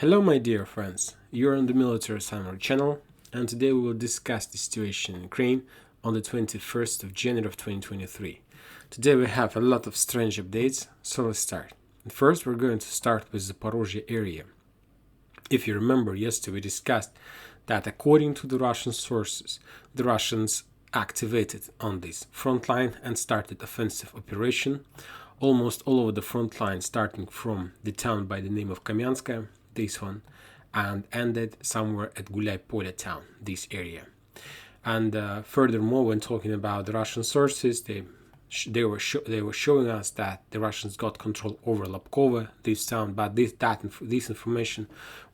Hello my dear friends, you're on the Military Summary channel, and today we will discuss the situation in Ukraine on the 21st of January of 2023. Today we have a lot of strange updates, so let's start. First we're going to start with the Zaporizhzhia area. If you remember, yesterday we discussed that according to the Russian sources, the Russians activated on this front line and started offensive operation almost all over the front line, starting from the town by the name of Kamyanskaya, this one, and ended somewhere at Gulay-Polye town, this area. And furthermore, when talking about the Russian sources, they were showing us that the Russians got control over Lapkovo, this town, but this information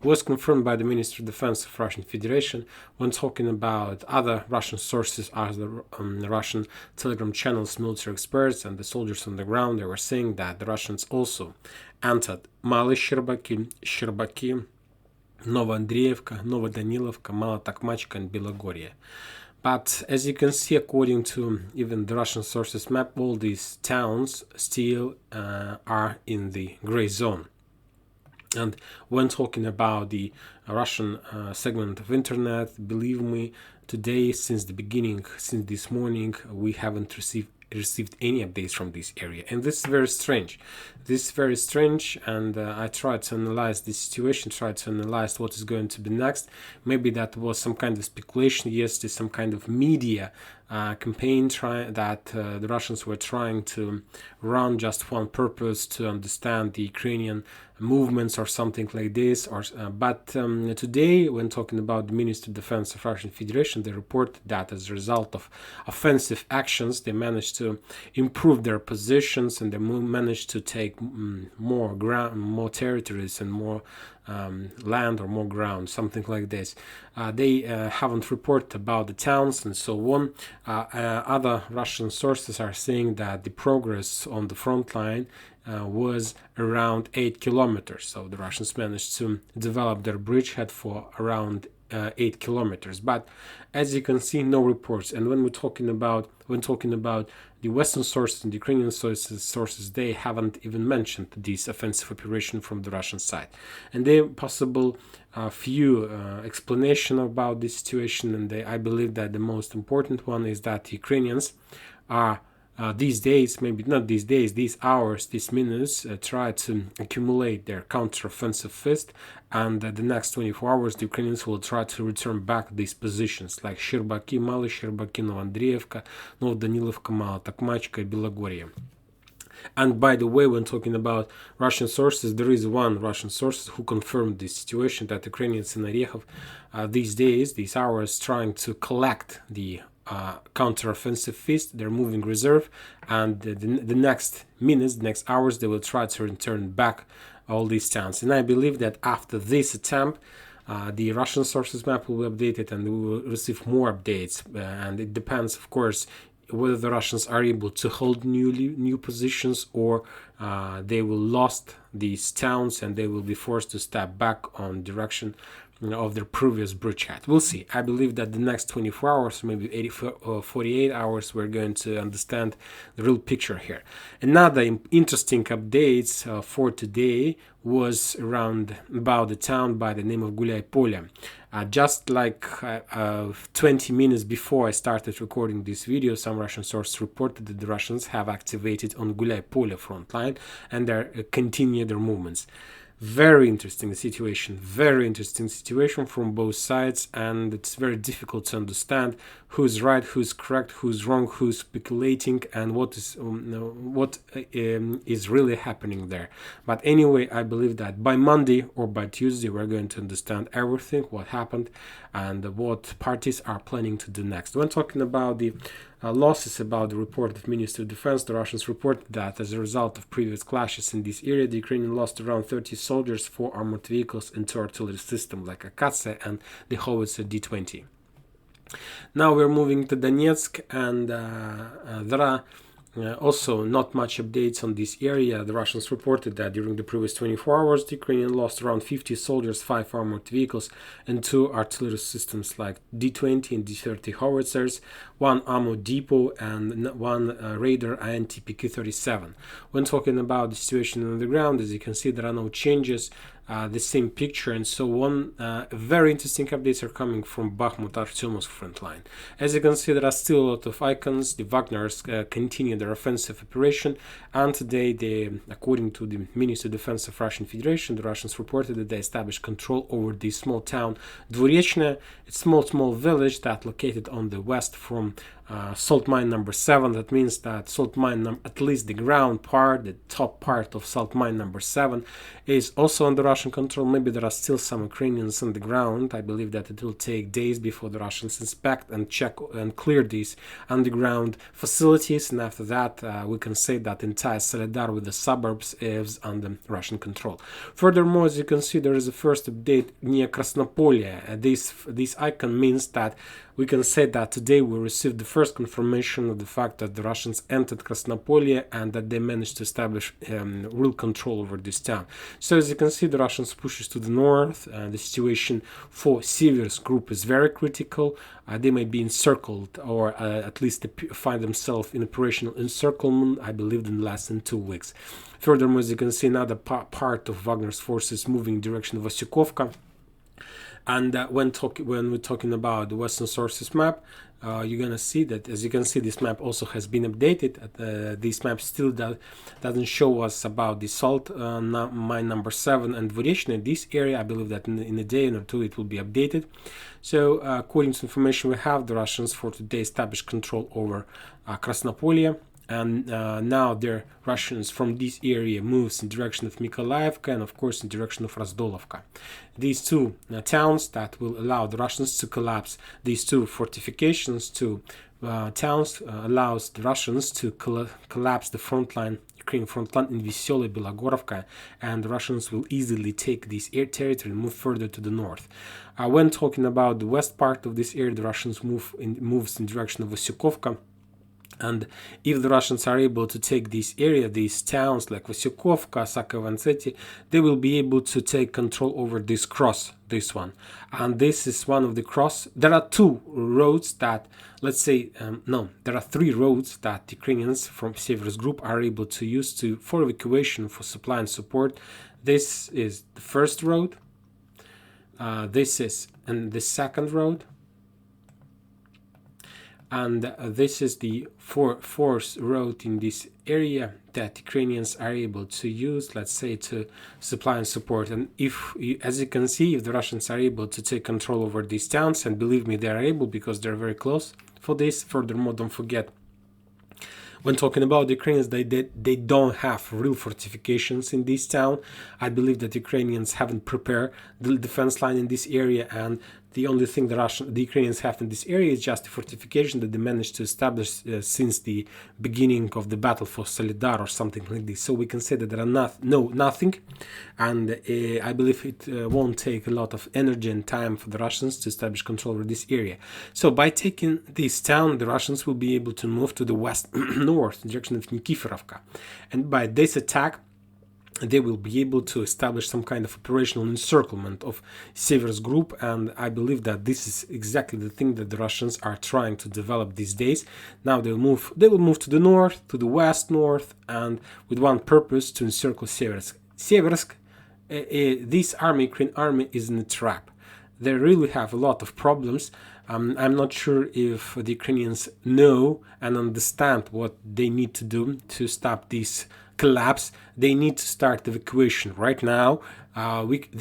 was confirmed by the Ministry of Defense of Russian Federation. When talking about other Russian sources, as the Russian Telegram channels, military experts, and the soldiers on the ground, they were saying that the Russians also entered Mali Sherbaki, Novoandreevka, Novodanilovka, Malotokmachka, and Belogorye. But as you can see, according to even the Russian sources map, all these towns still are in the gray zone. And when talking about the Russian segment of internet, believe me, today, since this morning, we haven't received any updates from this area, and this is very strange. And I tried to analyze the situation, tried to analyze what is going to be next. Maybe that was some kind of speculation. Yes, there's some kind of media campaign that the Russians were trying to run just for one purpose, to understand the Ukrainian movements or something like this. But today, when talking about the Ministry of Defense of Russian Federation, they reported that as a result of offensive actions, they managed to improve their positions, and they managed to take more ground, more territories, and more land or more ground, something like this. They haven't reported about the towns and so on. Other Russian sources are saying that the progress on the front line was around 8 kilometers. So the Russians managed to develop their bridgehead for around 8 kilometers. But as you can see, no reports. And when talking about the Western sources and the Ukrainian sources, they haven't even mentioned this offensive operation from the Russian side. And there are possible few explanation about this situation, and I believe that the most important one is that the Ukrainians are these days, maybe not these days, these hours, these minutes, try to accumulate their counter-offensive fist, and the next 24 hours the Ukrainians will try to return back these positions like Sherbaki, Mali Sherbaki, Novoandreevka, Novodanilovka, Malotokmachka, and Belogorye. And by the way, when talking about Russian sources, there is one Russian source who confirmed this situation, that Ukrainians in Orekhov these hours, trying to collect the counter-offensive fist, they're moving reserve, and the next minutes, the next hours, they will try to return back all these towns. And I believe that after this attempt, the Russian sources map will be updated, and we will receive more updates. And it depends, of course, whether the Russians are able to hold new positions, or they will lost these towns and they will be forced to step back on direction of their previous bridgehead. We'll see. I believe that the next 24 hours, maybe 48 hours, we're going to understand the real picture here. Another interesting updates for today was about the town by the name of Gulay-Polye. Just like 20 minutes before I started recording this video, some Russian sources reported that the Russians have activated on Gulay-Polye front line, and they continue their movements. Very interesting situation from both sides, and it's very difficult to understand who's right, who's correct, who's wrong, who's speculating, and what is really happening there. But anyway, I believe that by Monday or by Tuesday we're going to understand everything, what happened, and what parties are planning to do next. When talking about the losses, about the report of Ministry of Defense, the Russians reported that as a result of previous clashes in this area, the Ukrainians lost around 30 soldiers, 4 armored vehicles, and 2 artillery systems like Akatsa and the howitzer D-20. Now we're moving to Donetsk, and there are also not much updates on this area. The Russians reported that during the previous 24 hours, the Ukrainians lost around 50 soldiers, 5 armored vehicles, and 2 artillery systems like D-20 and D-30 howitzers, 1 ammo depot, and 1 radar INT PK-37. When talking about the situation on the ground, as you can see, there are no changes. the same picture. And so one very interesting updates are coming from Bakhmut Artyomsk front line. As you can see, there are still a lot of icons. The Wagners continue their offensive operation, and today, according to the Ministry of Defense of Russian Federation, the Russians reported that they established control over the small town Dvorechnya. It's a small village that located on the west from salt mine number 7. That means that salt mine, at least the ground part, the top part of salt mine number 7, is also under Russian control. Maybe there are still some Ukrainians on the ground. I believe that it will take days before the Russians inspect and check and clear these underground facilities, and after that we can say that entire Soledar with the suburbs is under Russian control. Furthermore, as you can see, there is a first update near Krasnopolye. This icon means that we can say that today we received the first confirmation of the fact that the Russians entered Krasnopolye and that they managed to establish real control over this town. So as you can see, the Russians pushes to the north. The situation for Seversk group is very critical. They may be encircled, or at least find themselves in operational encirclement, I believe, in less than 2 weeks. Furthermore, as you can see, another part of Wagner's forces moving in direction of Osykovka. And when we're talking about the Western Sources map, you're gonna see that, as you can see, this map also has been updated. This map still doesn't show us about the salt mine number 7 and Dvorechnya. This area, I believe that in a day or two it will be updated. So according to information we have, the Russians for today established control over Krasnopolye. And now the Russians from this area moves in direction of Mykolaiivka and of course in direction of Razdolovka. These two towns that will allow the Russians to collapse these two fortifications, two towns, allows the Russians to collapse the Ukrainian front line in Veselye, Belogorovka, and the Russians will easily take this territory and move further to the north. When talking about the west part of this area, the Russians moves in direction of Osykovka. And if the Russians are able to take this area, these towns like Vasyukovka, Sakovantseti, they will be able to take control over this one. And this is one of the cross. There are two roads that, let's say, there are 3 roads that the Ukrainians from Seversk group are able to use for evacuation, for supply and support. This is the first road. This is the second road. And this is the fourth road in this area that Ukrainians are able to use, let's say, to supply and support. And as you can see, if the Russians are able to take control over these towns, and believe me, they are able because they're very close for this. Furthermore, don't forget, when talking about the Ukrainians, they don't have real fortifications in this town. I believe that Ukrainians haven't prepared the defense line in this area, and the only thing the Ukrainians have in this area is just a fortification that they managed to establish since the beginning of the battle for Soledar or something like this. So we can say that there are nothing, and I believe it won't take a lot of energy and time for the Russians to establish control over this area. So by taking this town, the Russians will be able to move to the west north in direction of Nikiforovka, and by this attack they will be able to establish some kind of operational encirclement of Seversk group, and I believe that this is exactly the thing that the Russians are trying to develop these days. Now they will move to the north, to the west north, and with one purpose, to encircle Seversk. Seversk, this Ukrainian army is in a trap. They really have a lot of problems. I'm not sure if the Ukrainians know and understand what they need to do to stop this collapse. They need to start evacuation right now.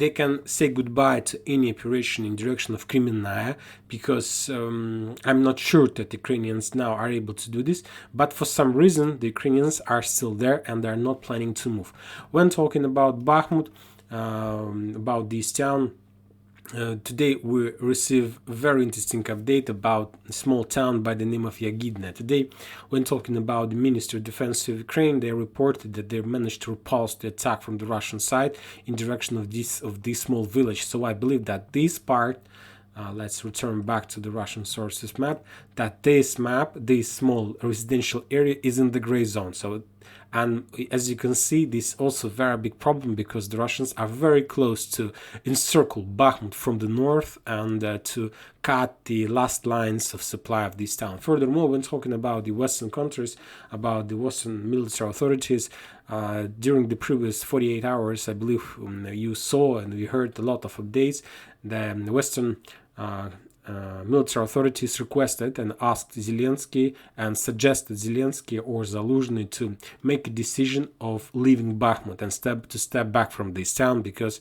They can say goodbye to any operation in direction of Kremenaya, because I'm not sure that the Ukrainians now are able to do this, but for some reason the Ukrainians are still there and they're not planning to move. When talking about Bakhmut, about this town, today we receive a very interesting update about a small town by the name of Yagidne. Today, when talking about the Ministry of Defense of Ukraine, they reported that they managed to repulse the attack from the Russian side in direction of this small village. So I believe that this part, let's return back to the Russian sources map, that this small residential area is in the gray zone. So And as you can see, this is also a very big problem because the Russians are very close to encircle Bakhmut from the north and to cut the last lines of supply of this town. Furthermore, when talking about the Western countries, about the Western military authorities, during the previous 48 hours, I believe you saw and we heard a lot of updates. The Western military authorities requested and asked Zelensky and suggested Zelensky or Zaluzhny to make a decision of leaving Bakhmut and step back from this town, because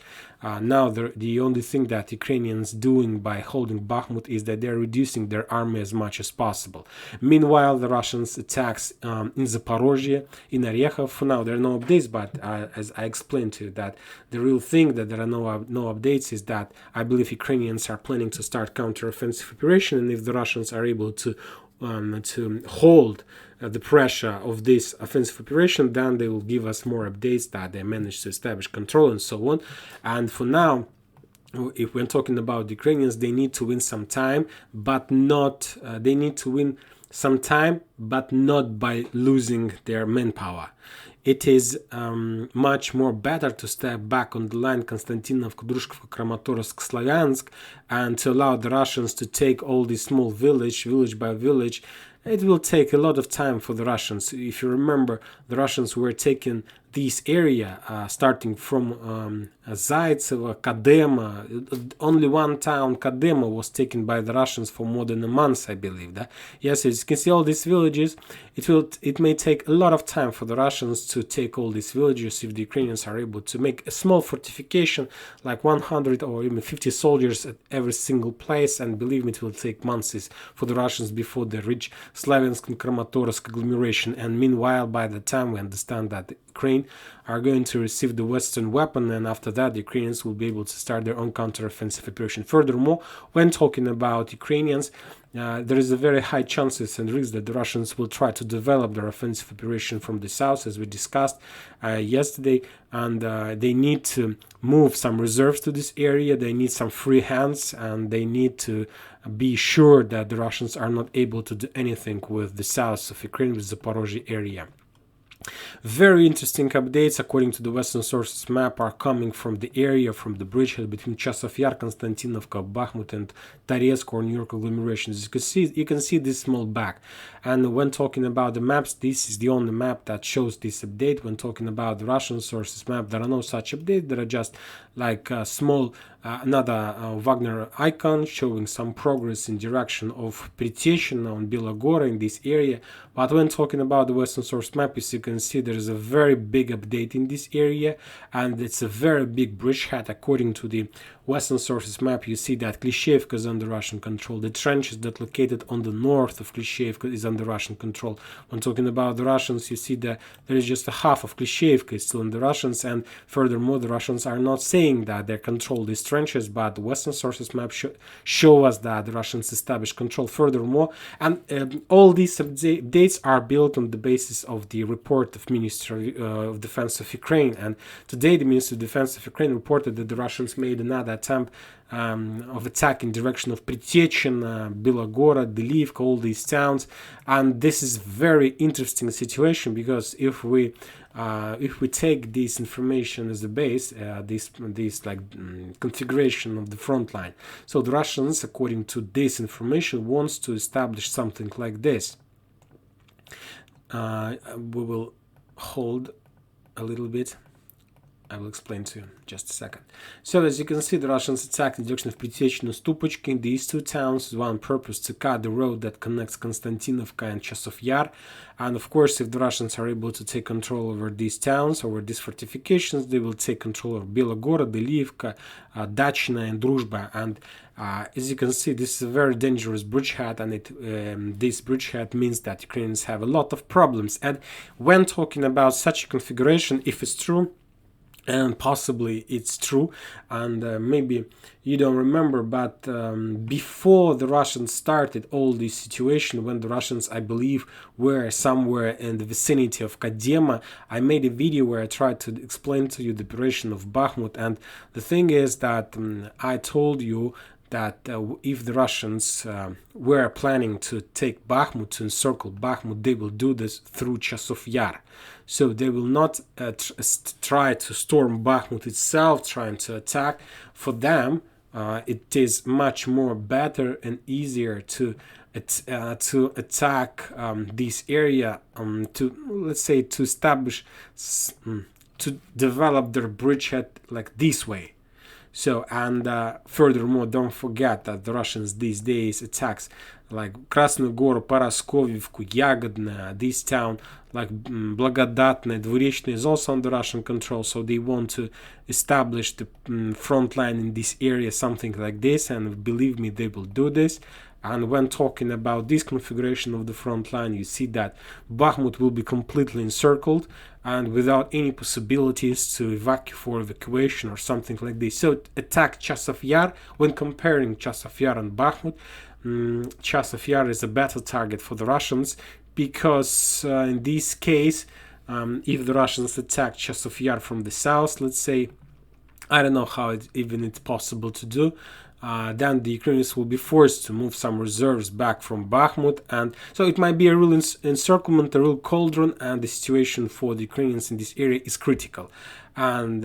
now the only thing that Ukrainians doing by holding Bakhmut is that they're reducing their army as much as possible. Meanwhile, the Russians attacks in Zaporizhzhia, in Orekhov. For now, there are no updates, but as I explained to you, that the real thing that there are no updates is that I believe Ukrainians are planning to start counter-offensive operation, and if the Russians are able to hold the pressure of this offensive operation, then they will give us more updates that they managed to establish control and so on. And for now, if we're talking about the Ukrainians, they need to win some time, but not they need to win some time, but not by losing their manpower. It is much more better to step back on the line Konstantinovka, Drushkovka, Kramatorsk, Slavyansk, and to allow the Russians to take all these small village by village. It will take a lot of time for the Russians. If you remember, the Russians were taking this area starting from Zaitsevo, Kadema. Only one town, Kadema, was taken by the Russians for more than a month, I believe. That yes, as you can see, all these villages. It may take a lot of time for the Russians to take all these villages if the Ukrainians are able to make a small fortification, like 100 or even 50 soldiers at every single place. And believe me, it will take months for the Russians before they reach Slavyansk and Kramatorsk agglomeration. And meanwhile, by the time we understand that Ukraine are going to receive the Western weapon, and after that the Ukrainians will be able to start their own counter-offensive operation. Furthermore, when talking about Ukrainians, there is a very high chances and risk that the Russians will try to develop their offensive operation from the south, as we discussed yesterday, and they need to move some reserves to this area. They need some free hands, and they need to be sure that the Russians are not able to do anything with the south of Ukraine, with the Zaporizhzhia area. Very interesting updates, according to the Western sources map, are coming from the area, from the bridgehead between Chasov Yar, Konstantinovka, Bakhmut, and Toretsk or New York agglomerations. You can see this small back. And when talking about the maps, this is the only map that shows this update. When talking about the Russian sources map, there are no such updates. There are just like small another Wagner icon showing some progress in direction of Priteshina on Belogora in this area. But when talking about the Western source map, as you can see, there is a very big update in this area, and it's a very big bridgehead. According to the Western sources map, you see that Klishevka is under Russian control. The trenches that located on the north of Klishevka is under Russian control. When talking about the Russians, you see that there is just a half of Klishevka is still in the Russians, and furthermore, the Russians are not saying that they control these trenches, but the Western sources map show us that the Russians established control furthermore, and all these updates are built on the basis of the report of Ministry of Defense of Ukraine. And today, the Ministry of Defense of Ukraine reported that the Russians made another attempt of attack in direction of Pritechen, Belogora, Delivka, all these towns. And this is very interesting situation, because if we take this information as a base, this configuration of the front line, so the Russians, according to this information, wants to establish something like this. We will hold a little bit. I will explain to you in just a second. So as you can see, the Russians attacked in the direction of Pritechen and Stupachki. These two towns with one purpose: to cut the road that connects Konstantinovka and Chasov Yar. And of course, if the Russians are able to take control over these towns, over these fortifications, they will take control of Belogorod, Delivka, Dachina, and Druzhba. And as you can see, this is a very dangerous bridgehead, and this bridgehead means that Ukrainians have a lot of problems. And when talking about such a configuration, if it's true, and possibly it's true, and maybe you don't remember, but before the Russians started all this situation, when the Russians, I believe, were somewhere in the vicinity of Kadema, I made a video where I tried to explain to you the operation of Bakhmut. And the thing is that I told you that if the Russians were planning to take Bakhmut, to encircle Bakhmut, they will do this through Chasov Yar. So they will not try to storm Bakhmut itself, trying to attack. For them, it is much more better and easier to attack this area, to, let's say, to establish, to develop their bridgehead like this way. So, and furthermore, don't forget that the Russians these days attacks like Krasную Гору, Paraskovivku, Yagodne, this town like Blagodatne, Dvorechny is also under Russian control. So they want to establish the front line in this area, something like this, and believe me, they will do this. And when talking about this configuration of the front line, you see that Bakhmut will be completely encircled and without any possibilities to evacuate for evacuation or something like this. So attack Chasov Yar. When comparing Chasov Yar and Bakhmut, Chasov Yar is a better target for the Russians, because in this case, if the Russians attack Chasov Yar from the south, let's say, I don't know how it's possible to do, then the Ukrainians will be forced to move some reserves back from Bakhmut, and so it might be a real encirclement, a real cauldron, and the situation for the Ukrainians in this area is critical. And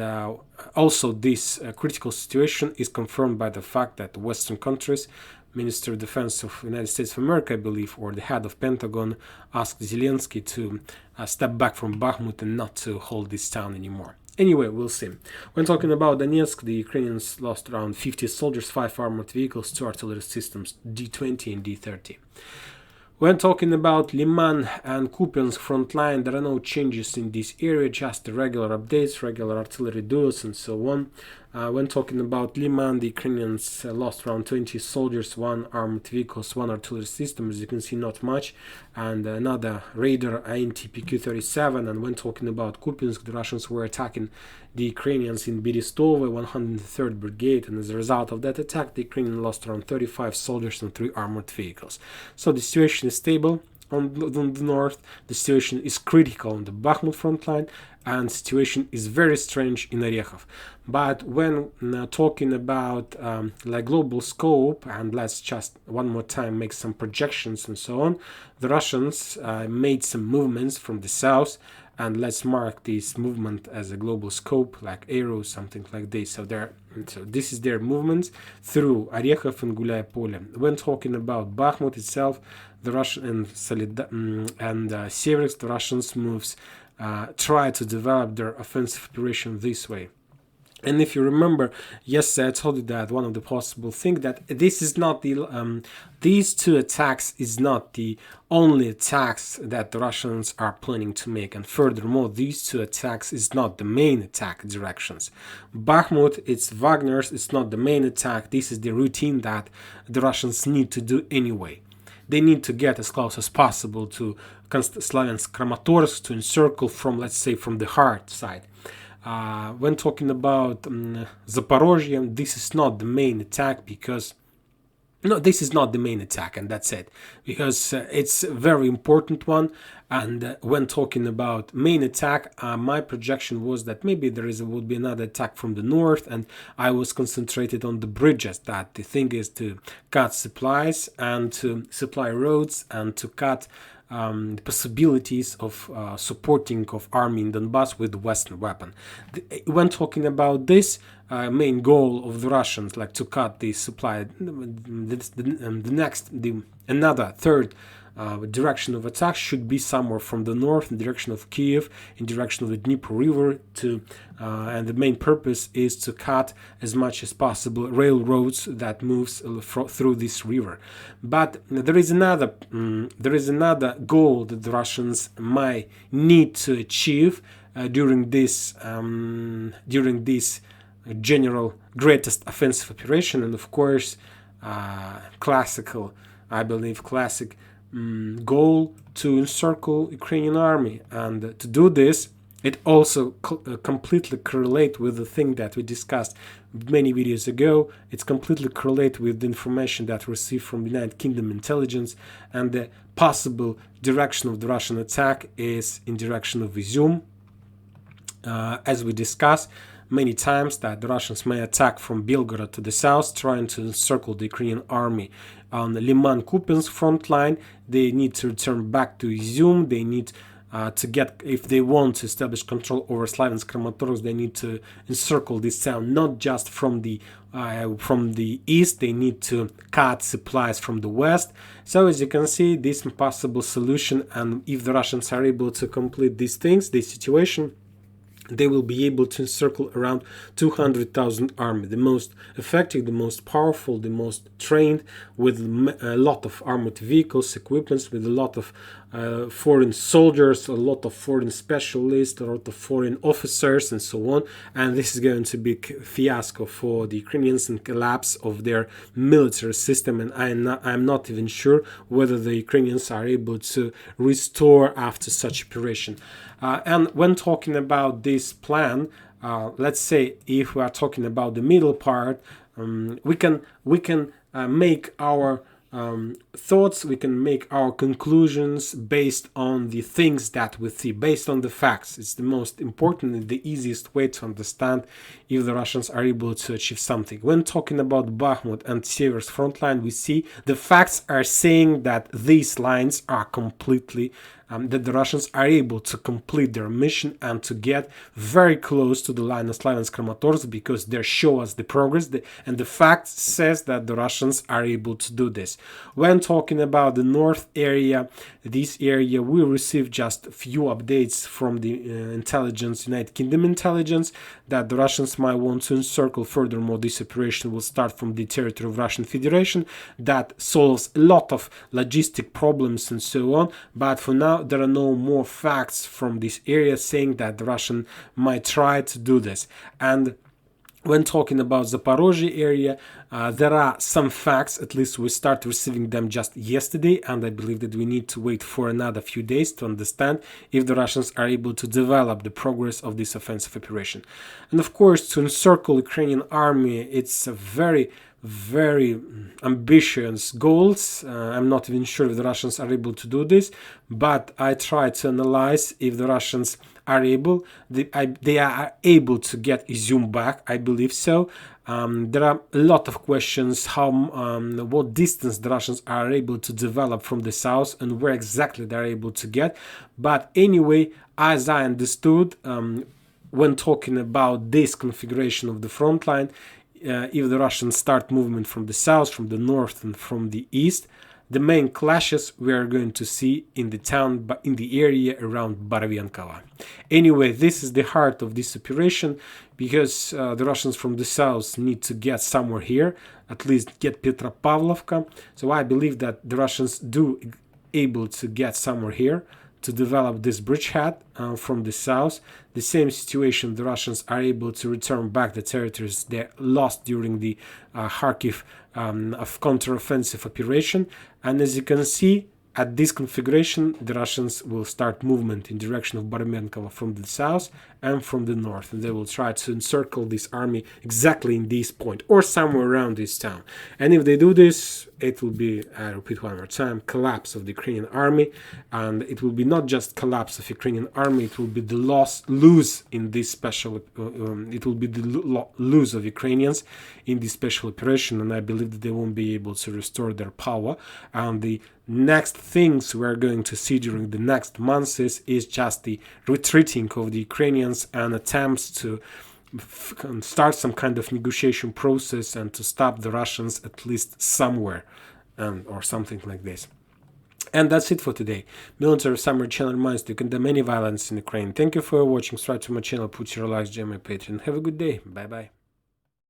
also this critical situation is confirmed by the fact that Western countries, Minister of Defense of the United States of America, I believe, or the head of Pentagon, asked Zelensky to step back from Bakhmut and not to hold this town anymore. Anyway, we'll see. When talking about Donetsk, the Ukrainians lost around 50 soldiers, 5 armored vehicles, 2 artillery systems, D-20 and D-30. When talking about Liman and Kupiansk front line, there are no changes in this area, just the regular updates, regular artillery duels, and so on. When talking about Liman, the Ukrainians lost around 20 soldiers, 1 armored vehicles, 1 artillery system, as you can see, not much, and another Raider INT-PQ-37. And when talking about Kupiansk, the Russians were attacking the Ukrainians in Berestova, 103rd Brigade, and as a result of that attack, the Ukrainians lost around 35 soldiers and 3 armored vehicles. So the situation is stable on the north, the situation is critical on the Bakhmut front line, and the situation is very strange in Orekhov. But when talking about like global scope, and let's just one more time make some projections and so on, the Russians made some movements from the south, and let's mark this movement as a global scope, like arrows, something like this. So this is their movements through Orekhov and Gulaya Pole. When talking about Bakhmut itself, the Russian and Soledar and Seversk, the Russians moves try to develop their offensive operation this way. And if you remember, yesterday I told you that one of the possible things that this is not the these two attacks is not the only attacks that the Russians are planning to make, and furthermore, these two attacks is not the main attack directions. Bakhmut, it's Wagner's, it's not the main attack. This is the routine that the Russians need to do anyway. They need to get as close as possible to Slaviansk, Kramatorsk, to encircle from, let's say, from the heart side. When talking about Zaporizhzhia, this is not the main attack, because this is not the main attack, and that's it, because it's a very important one. And when talking about main attack, my projection was that maybe would be another attack from the north, and I was concentrated on the bridges. That the thing is to cut supplies and to supply roads and to cut the possibilities of supporting of army in Donbass with the Western weapon. When talking about this main goal of the Russians, like to cut the supply, another third direction of attack should be somewhere from the north, in direction of Kiev, in direction of the Dnieper River, and the main purpose is to cut as much as possible railroads that moves through this river. But there is another goal that the Russians might need to achieve during this general greatest offensive operation, and of course classic goal to encircle Ukrainian army. And to do this, it also completely correlates with the thing that we discussed many videos ago. It's completely correlated with the information that we received from the United Kingdom intelligence, and the possible direction of the Russian attack is in direction of Izum. As we discussed many times, that the Russians may attack from Belgorod to the south, trying to encircle the Ukrainian army on the Liman-Kupiansk front line. They need to return back to Izum. They need to get, if they want to establish control over Slaviansk Kramatorsk, they need to encircle this town, not just from the east. They need to cut supplies from the west. So as you can see, this possible solution, and if the Russians are able to complete these things, this situation, they will be able to encircle around 200,000 army, the most effective, the most powerful, the most trained, with a lot of armored vehicles, equipments, with a lot of foreign soldiers, a lot of foreign specialists, a lot of foreign officers, and so on. And this is going to be a fiasco for the Ukrainians and collapse of their military system. And I'm not even sure whether the Ukrainians are able to restore after such operation. And when talking about this plan, let's say if we are talking about the middle part, we can make our thoughts, we can make our conclusions based on the things that we see, based on the facts. It's the most important and the easiest way to understand if the Russians are able to achieve something. When talking about Bakhmut and Sever's front line, we see the facts are saying that these lines are completely that the Russians are able to complete their mission and to get very close to the line of Slaviansk Kramatorsk, because they show us the progress, and the fact says that the Russians are able to do this. When talking about the north area, this area, we received just a few updates from the intelligence, United Kingdom intelligence, that the Russians might want to encircle. Furthermore, this operation will start from the territory of Russian Federation. That solves a lot of logistic problems and so on, but for now there are no more facts from this area saying that the Russian might try to do this. And when talking about Zaporizhzhia area, there are some facts, at least we started receiving them just yesterday, and I believe that we need to wait for another few days to understand if the Russians are able to develop the progress of this offensive operation. And of course, to encircle Ukrainian army, it's a very ambitious goals. I'm not even sure if the Russians are able to do this, but I try to analyze if the Russians are able. They are able to get Izium back, I believe so. There are a lot of questions what distance the Russians are able to develop from the south and where exactly they're able to get. But anyway, as I understood, when talking about this configuration of the front line, if the Russians start movement from the south, from the north, and from the east, the main clashes we are going to see in the town, but in the area around Borovenkova. Anyway, this is the heart of this operation, because the Russians from the south need to get somewhere here, at least get Petropavlovka. So I believe that the Russians do able to get somewhere here to develop this bridgehead from the south. The same situation, the Russians are able to return back the territories they lost during the Kharkiv of counteroffensive operation. And as you can see, at this configuration, the Russians will start movement in direction of Borovenkova from the south and from the north, and they will try to encircle this army exactly in this point or somewhere around this town. And if they do this, it will be, I repeat one more time, collapse of the Ukrainian army. And it will be not just collapse of Ukrainian army, it will be the lose in this special it will be the lose of Ukrainians in this special operation, and I believe that they won't be able to restore their power. And the next things we're going to see during the next months is just the retreating of the Ukrainians and attempts to start some kind of negotiation process and to stop the Russians at least somewhere, or something like this. And that's it for today. Military Summary channel reminds you to condemn any violence in Ukraine. Thank you for watching. Subscribe to my channel, put your likes, join my Patreon. Have a good day. Bye bye.